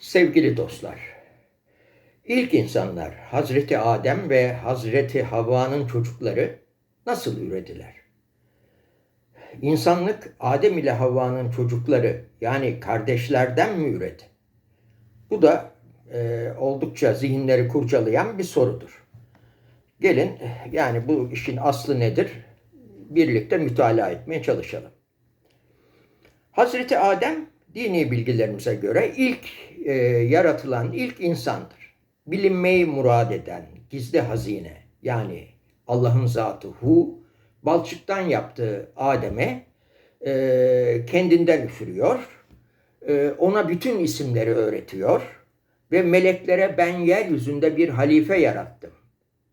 Sevgili dostlar, ilk insanlar Hazreti Adem ve Hazreti Havva'nın çocukları nasıl ürediler? İnsanlık Adem ile Havva'nın çocukları yani kardeşlerden mi üredi? Bu da oldukça zihinleri kurcalayan bir sorudur. Gelin yani bu işin aslı nedir? Birlikte mütalaa etmeye çalışalım. Hazreti Adem dini bilgilerimize göre ilk yaratılan ilk insandır. Bilinmeyi murad eden gizli hazine yani Allah'ın zatı Hu balçıktan yaptığı Adem'e kendinden üfürüyor. Ona bütün isimleri öğretiyor ve meleklere ben yeryüzünde bir halife yarattım.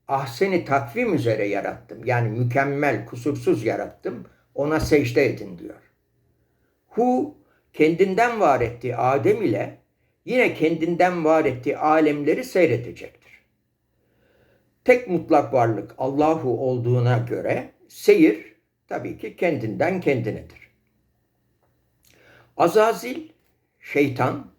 Ahseni takvim üzere yarattım. Yani mükemmel, kusursuz yarattım. Ona secde edin diyor. Hu kendinden var ettiği Adem ile yine kendinden var ettiği alemleri seyredecektir. Tek mutlak varlık Allahu olduğuna göre seyir tabii ki kendinden kendinedir. Azazil, şeytan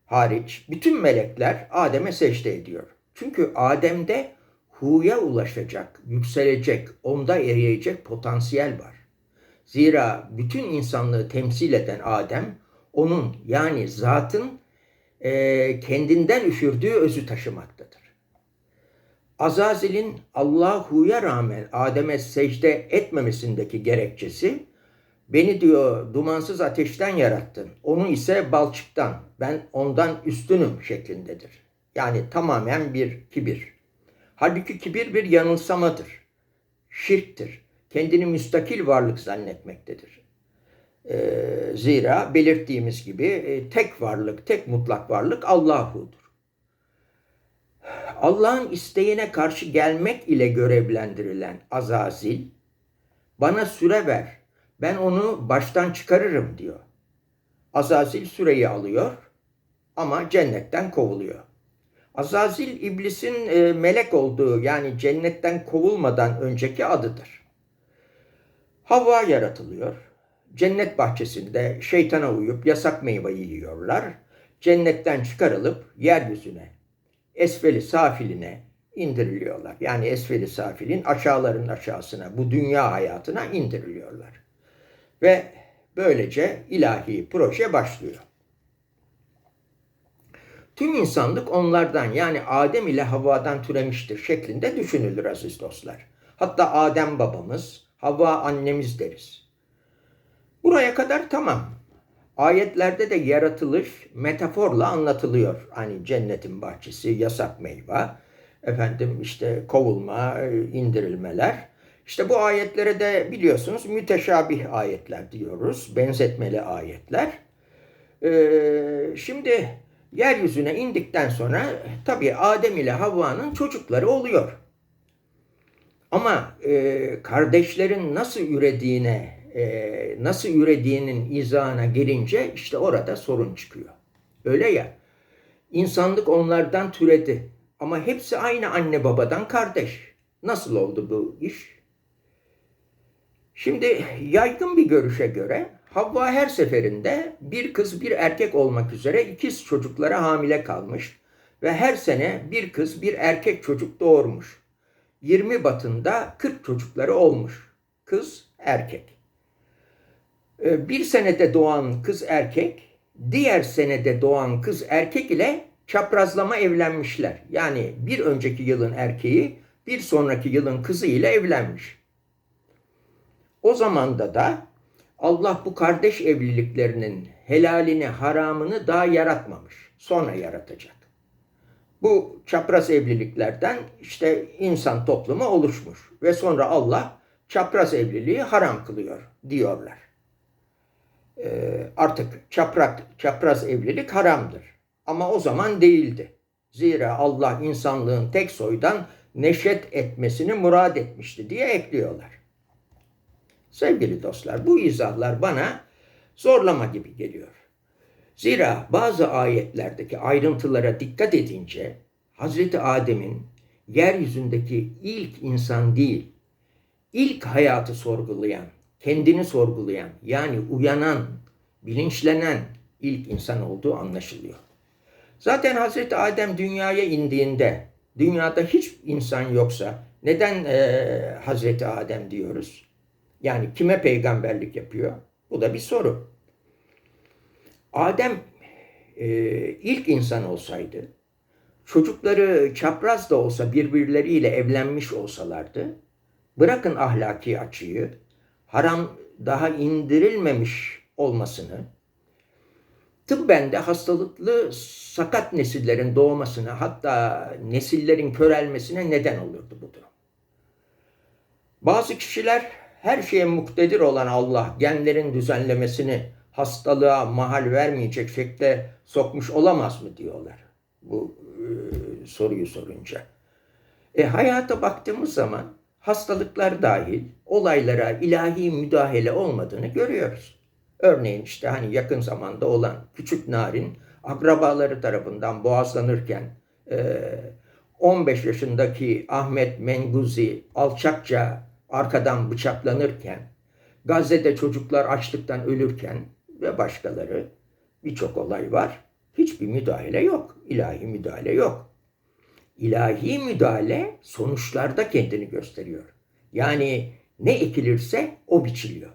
hariç bütün melekler Adem'e secde ediyor. Çünkü Adem'de Hu'ya ulaşacak, yükselecek, onda eriyecek potansiyel var. Zira bütün insanlığı temsil eden Adem, onun yani zatın kendinden üfürdüğü özü taşımaktadır. Azazil'in Allahu'ya rağmen Adem'e secde etmemesindeki gerekçesi, beni diyor dumansız ateşten yarattın, onu ise balçıktan, ben ondan üstünüm şeklindedir. Yani tamamen bir kibir. Halbuki kibir bir yanılsamadır, şirktir. Kendini müstakil varlık zannetmektedir. Zira belirttiğimiz gibi tek varlık, tek mutlak varlık Allahu'dur. Allah'ın isteğine karşı gelmek ile görevlendirilen Azazil, bana süre ver, ben onu baştan çıkarırım diyor. Azazil süreyi alıyor ama cennetten kovuluyor. Azazil iblisin melek olduğu yani cennetten kovulmadan önceki adıdır. Havva yaratılıyor. Cennet bahçesinde şeytana uyup yasak meyveyi yiyorlar. Cennetten çıkarılıp yeryüzüne, esfeli safiline indiriliyorlar. Yani esfeli safilin aşağıların aşağısına, bu dünya hayatına indiriliyorlar. Ve böylece ilahi proje başlıyor. Tüm insanlık onlardan yani Adem ile Havva'dan türemiştir şeklinde düşünülür aziz dostlar. Hatta Adem babamız, Havva annemiz deriz. Buraya kadar tamam. Ayetlerde de yaratılış metaforla anlatılıyor. Hani cennetin bahçesi, yasak meyve, efendim işte kovulma, indirilmeler. İşte bu ayetlere de biliyorsunuz müteşabih ayetler diyoruz. Benzetmeli ayetler. Şimdi yeryüzüne indikten sonra tabii Adem ile Havva'nın çocukları oluyor. Ama kardeşlerin nasıl ürediğinin izahına gelince işte orada sorun çıkıyor. Öyle ya, insanlık onlardan türedi ama hepsi aynı anne babadan kardeş. Nasıl oldu bu iş? Şimdi yaygın bir görüşe göre Havva her seferinde bir kız bir erkek olmak üzere ikiz çocuklara hamile kalmış ve her sene bir kız bir erkek çocuk doğurmuş. 20 batında 40 çocukları olmuş. Kız, erkek. Bir senede doğan kız erkek, diğer senede doğan kız erkek ile çaprazlama evlenmişler. Yani bir önceki yılın erkeği bir sonraki yılın kızı ile evlenmiş. O zamanda da Allah bu kardeş evliliklerinin helalini, haramını daha yaratmamış. Sonra yaratacak. Bu çapraz evliliklerden işte insan toplumu oluşmuş ve sonra Allah çapraz evliliği haram kılıyor diyorlar. Artık çapraz evlilik haramdır. Ama o zaman değildi. Zira Allah insanlığın tek soydan neşet etmesini murad etmişti diye ekliyorlar. Sevgili dostlar, bu izahlar bana zorlama gibi geliyor. Zira bazı ayetlerdeki ayrıntılara dikkat edince Hazreti Adem'in yeryüzündeki ilk insan değil, ilk hayatı sorgulayan, kendini sorgulayan yani uyanan, bilinçlenen ilk insan olduğu anlaşılıyor. Zaten Hazreti Adem dünyaya indiğinde, dünyada hiç insan yoksa neden Hazreti Adem diyoruz? Yani kime peygamberlik yapıyor? Bu da bir soru. Adem ilk insan olsaydı, çocukları çapraz da olsa birbirleriyle evlenmiş olsalardı, bırakın ahlaki açıyı, haram daha indirilmemiş olmasını, tıbben de hastalıklı sakat nesillerin doğmasına, hatta nesillerin körelmesine neden olurdu bu durum. Bazı kişiler her şeye muktedir olan Allah genlerin düzenlemesini hastalığa mahal vermeyecek şekilde sokmuş olamaz mı diyorlar bu soruyu sorunca. Hayata baktığımız zaman hastalıklar dahil olaylara ilahi müdahale olmadığını görüyoruz. Örneğin işte hani yakın zamanda olan küçük Narin akrabaları tarafından boğazlanırken 15 yaşındaki Ahmet Menguzi alçakça arkadan bıçaklanırken, Gazze'de çocuklar açlıktan ölürken ve başkaları birçok olay var. Hiçbir müdahale yok. İlahi müdahale yok. İlahi müdahale sonuçlarda kendini gösteriyor. Yani ne ekilirse o biçiliyor.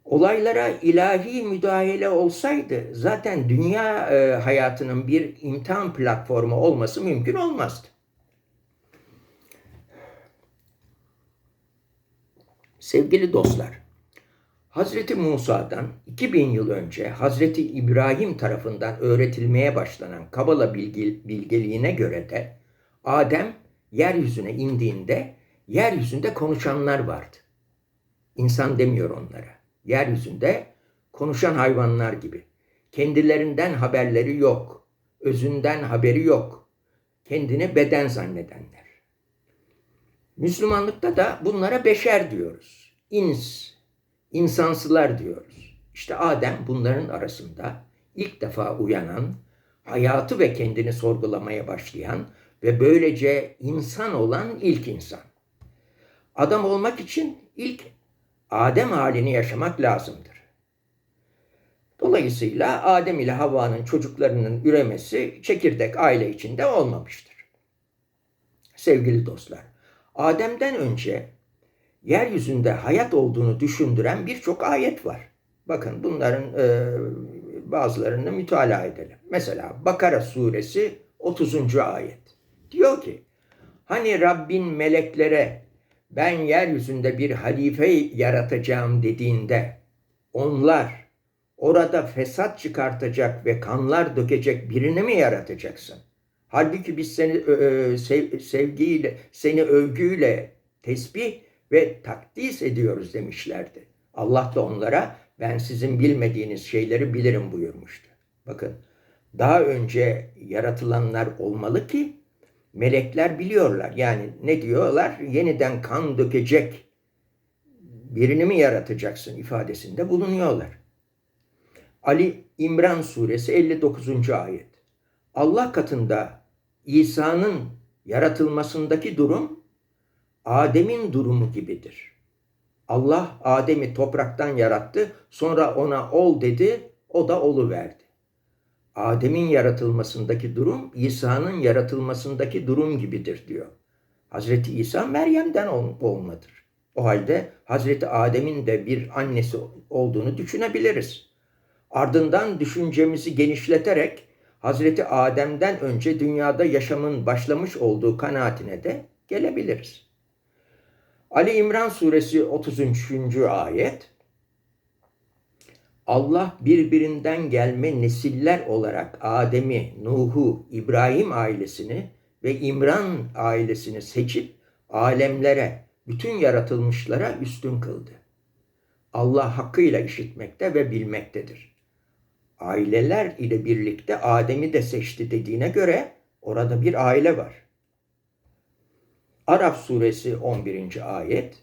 Olaylara ilahi müdahale olsaydı zaten dünya hayatının bir imtihan platformu olması mümkün olmazdı. Sevgili dostlar, Hazreti Musa'dan 2000 yıl önce Hazreti İbrahim tarafından öğretilmeye başlanan Kabala bilgeliğine göre de Adem yeryüzüne indiğinde yeryüzünde konuşanlar vardı. İnsan demiyor onlara. Yeryüzünde konuşan hayvanlar gibi. Kendilerinden haberleri yok. Özünden haberi yok. Kendini beden zannedenler. Müslümanlıkta da bunlara beşer diyoruz. İnsansılar diyoruz. İşte Adem bunların arasında ilk defa uyanan, hayatı ve kendini sorgulamaya başlayan ve böylece insan olan ilk insan. Adam olmak için ilk Adem halini yaşamak lazımdır. Dolayısıyla Adem ile Havva'nın çocuklarının üremesi çekirdek aile içinde olmamıştır. Sevgili dostlar, Adem'den önce yeryüzünde hayat olduğunu düşündüren birçok ayet var. Bakın bunların bazılarını mütalaa edelim. Mesela Bakara suresi 30. ayet. Diyor ki, hani Rabbin meleklere ben yeryüzünde bir halife yaratacağım dediğinde onlar orada fesat çıkartacak ve kanlar dökecek birini mi yaratacaksın? Halbuki biz seni sevgiyle, seni övgüyle tesbih ve takdis ediyoruz demişlerdi. Allah da onlara ben sizin bilmediğiniz şeyleri bilirim buyurmuştu. Bakın daha önce yaratılanlar olmalı ki melekler biliyorlar. Yani ne diyorlar? Yeniden kan dökecek birini mi yaratacaksın ifadesinde bulunuyorlar. Ali İmran suresi 59. ayet. Allah katında İsa'nın yaratılmasındaki durum Adem'in durumu gibidir. Allah Adem'i topraktan yarattı, sonra ona ol dedi, o da oluverdi. Adem'in yaratılmasındaki durum İsa'nın yaratılmasındaki durum gibidir diyor. Hazreti İsa Meryem'den olmadır. O halde Hazreti Adem'in de bir annesi olduğunu düşünebiliriz. Ardından düşüncemizi genişleterek Hazreti Adem'den önce dünyada yaşamın başlamış olduğu kanaatine de gelebiliriz. Ali İmran suresi 33. ayet. Allah birbirinden gelme nesiller olarak Adem'i, Nuh'u, İbrahim ailesini ve İmran ailesini seçip alemlere, bütün yaratılmışlara üstün kıldı. Allah hakkıyla işitmekte ve bilmektedir. Aileler ile birlikte Adem'i de seçti dediğine göre orada bir aile var. Araf suresi 11. ayet.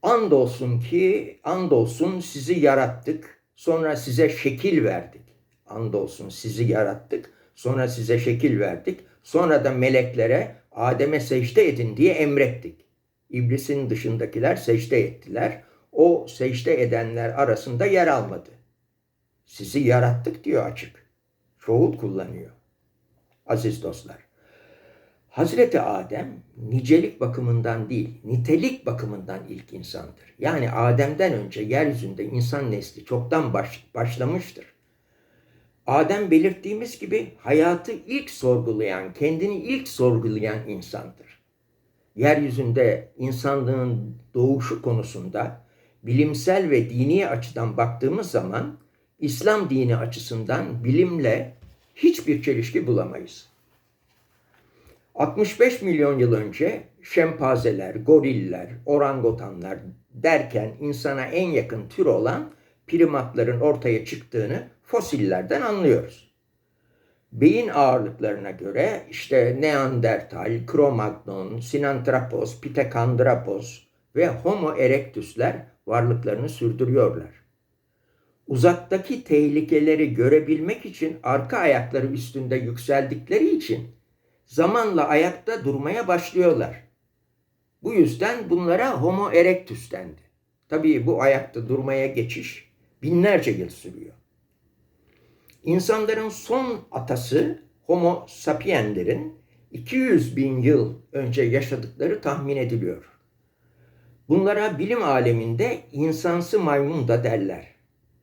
Andolsun sizi yarattık, sonra size şekil verdik. Andolsun sizi yarattık, sonra size şekil verdik. Sonra da meleklere Adem'e secde edin diye emrettik. İblisin dışındakiler secde ettiler. O secde edenler arasında yer almadı. Sizi yarattık diyor açık. çoğul kullanıyor. Aziz dostlar, Hazreti Adem nicelik bakımından değil, nitelik bakımından ilk insandır. Yani Adem'den önce yeryüzünde insan nesli çoktan başlamıştır. Adem belirttiğimiz gibi hayatı ilk sorgulayan, kendini ilk sorgulayan insandır. Yeryüzünde insanlığın doğuşu konusunda bilimsel ve dini açıdan baktığımız zaman İslam dini açısından bilimle hiçbir çelişki bulamayız. 65 milyon yıl önce şempanzeler, goriller, orangutanlar derken insana en yakın tür olan primatların ortaya çıktığını fosillerden anlıyoruz. Beyin ağırlıklarına göre işte Neandertal, Cro-Magnon, Sinanthropus, Pithecanthropus ve Homo erectus'ler varlıklarını sürdürüyorlar. Uzaktaki tehlikeleri görebilmek için arka ayakları üstünde yükseldikleri için zamanla ayakta durmaya başlıyorlar. Bu yüzden bunlara Homo erectus dendi. Tabii bu ayakta durmaya geçiş binlerce yıl sürüyor. İnsanların son atası Homo sapienslerin 200 bin yıl önce yaşadıkları tahmin ediliyor. Bunlara bilim aleminde insansı maymun da derler.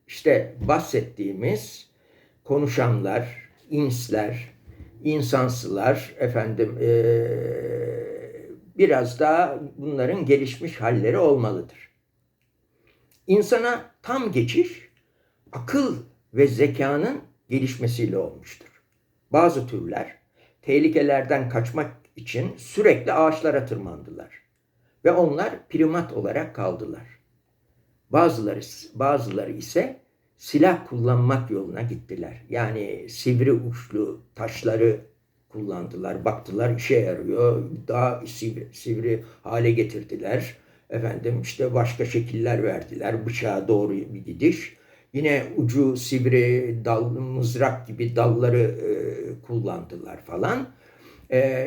İşte bahsettiğimiz konuşanlar, insler, insansılar, biraz daha bunların gelişmiş halleri olmalıdır. İnsana tam geçiş akıl ve zekanın gelişmesiyle olmuştur. Bazı türler tehlikelerden kaçmak için sürekli ağaçlara tırmandılar ve onlar primat olarak kaldılar. Bazıları ise silah kullanmak yoluna gittiler. Yani sivri uçlu taşları kullandılar. Baktılar işe yarıyor. Daha sivri hale getirdiler. İşte başka şekiller verdiler. Bıçağa doğru bir gidiş. Yine ucu sivri mızrak gibi dalları kullandılar falan.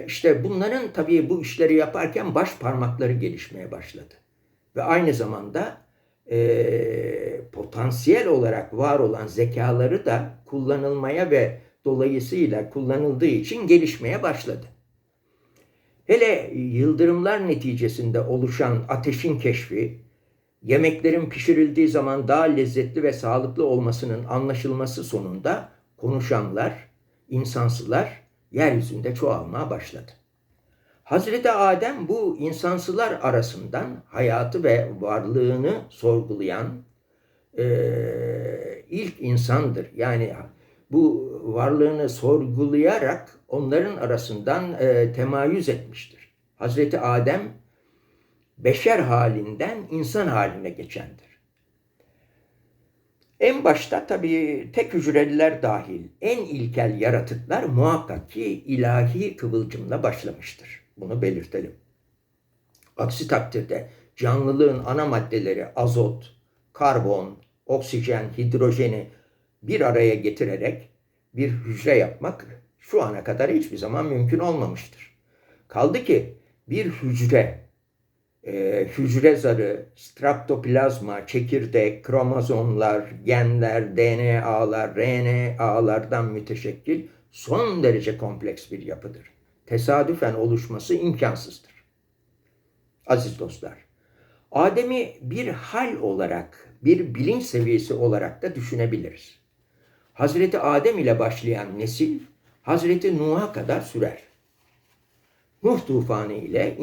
İşte bunların tabii bu işleri yaparken baş parmakları gelişmeye başladı. Ve aynı zamanda potansiyel olarak var olan zekaları da kullanılmaya ve dolayısıyla kullanıldığı için gelişmeye başladı. Hele yıldırımlar neticesinde oluşan ateşin keşfi, yemeklerin pişirildiği zaman daha lezzetli ve sağlıklı olmasının anlaşılması sonunda konuşanlar, insansılar yeryüzünde çoğalmaya başladı. Hazreti Adem bu insansılar arasından hayatı ve varlığını sorgulayan ilk insandır. Yani bu varlığını sorgulayarak onların arasından temayüz etmiştir. Hazreti Adem beşer halinden insan haline geçendir. En başta tabii tek hücreliler dahil en ilkel yaratıklar muhakkak ki ilahi kıvılcımla başlamıştır. Bunu belirtelim. Aksi takdirde canlılığın ana maddeleri azot, karbon, oksijen, hidrojeni bir araya getirerek bir hücre yapmak şu ana kadar hiçbir zaman mümkün olmamıştır. Kaldı ki bir hücre zarı, straptoplazma, çekirdek, kromozomlar, genler, DNA'lar, RNA'lardan müteşekkil son derece kompleks bir yapıdır. Tesadüfen oluşması imkansızdır. Aziz dostlar, Adem'i bir hal olarak, bir bilinç seviyesi olarak da düşünebiliriz. Hazreti Adem ile başlayan nesil, Hazreti Nuh'a kadar sürer. Nuh tufanı ile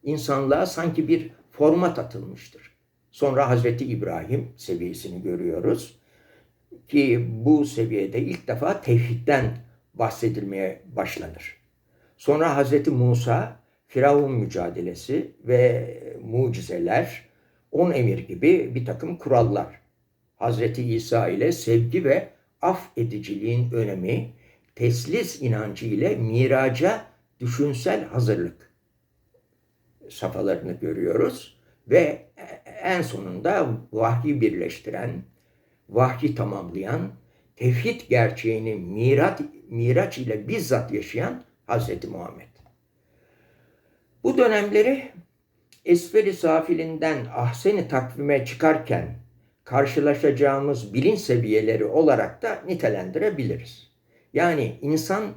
insanlığa sanki bir format atılmıştır. Sonra Hazreti İbrahim seviyesini görüyoruz ki bu seviyede ilk defa tevhidden bahsedilmeye başlanır. Sonra Hazreti Musa, Firavun mücadelesi ve mucizeler, 10 emir gibi bir takım kurallar. Hazreti İsa ile sevgi ve affediciliğin önemi, teslis inancı ile miraca düşünsel hazırlık safhalarını görüyoruz ve en sonunda vahyi birleştiren, vahyi tamamlayan, tevhid gerçeğini miraç ile bizzat yaşayan Hazreti Muhammed. Bu dönemleri esferi safilinden ahsen-i takvime çıkarken karşılaşacağımız bilinç seviyeleri olarak da nitelendirebiliriz. Yani insan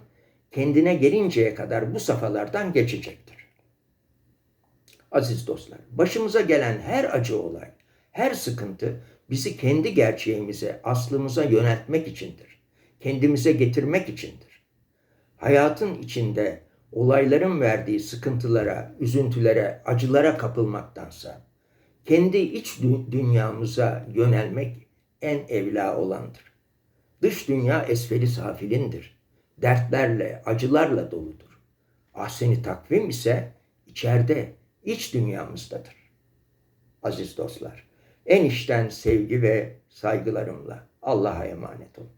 kendine gelinceye kadar bu safhalardan geçecektir. Aziz dostlar, başımıza gelen her acı olay, her sıkıntı bizi kendi gerçeğimize, aslımıza yöneltmek içindir. Kendimize getirmek içindir. Hayatın içinde olayların verdiği sıkıntılara, üzüntülere, acılara kapılmaktansa kendi iç dünyamıza yönelmek en evla olandır. Dış dünya esfeli safilindir. Dertlerle, acılarla doludur. Ahsen-i takvim ise içeride, iç dünyamızdadır. Aziz dostlar, en içten sevgi ve saygılarımla Allah'a emanet olun.